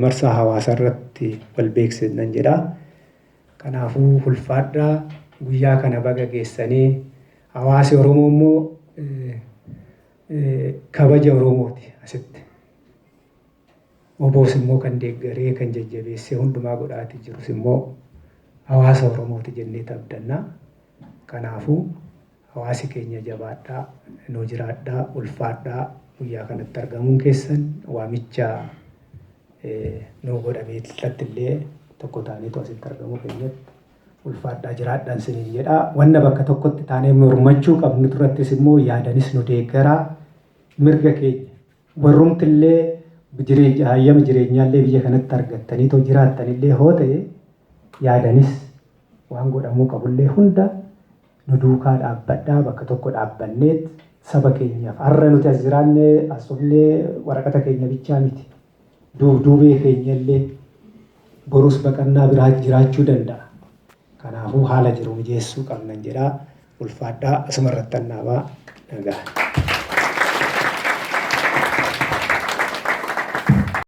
Marsaa hawaasa irratti wal beeksisnan jedha. Kanaafuu ulfaadhaa guyyaa kana baga geessanii hawaasi Oromoo immoo kabaja Oromooti asitti. Oboos immoo kan deeggaree kan jajjabeessee hundumaa godhaati jirus immoo hawaasa Oromooti jennee abdanna. Kanaafuu hawaasi keenya jabaadhaa, nuu jiraadhaa, ulfaadhaa guyyaa kanatti argamuun keessan waamicha nuu godhameetti illee tokko taaneetu asitti argamu keenyatti ulfaadhaa jiraadhaan isiniin jedha. Wanna bakka tokkotti taanee mormachuu qabnu turattis immoo yaadanis nu deeggaraa mirga keenya warrumti illee hayyama jireenyaallee biyya kanatti argattanii too jiraattanillee hoo ta'e yaadanis waan godhamuu qabullee hunda nu duukaa dhaabbadhaa bakka tokko dhaabbanneet saba keenyaaf har'a nuti as jiraanne asuflee waraqata keenya bichaa miti. Duubee keenyallee borus baqannaa biraa jiraachuu danda'a. Kanaafuu haala jiru mijeessuu qabnan jedhaa. Ulfaadhaa asumarratti annaabaa nagaa.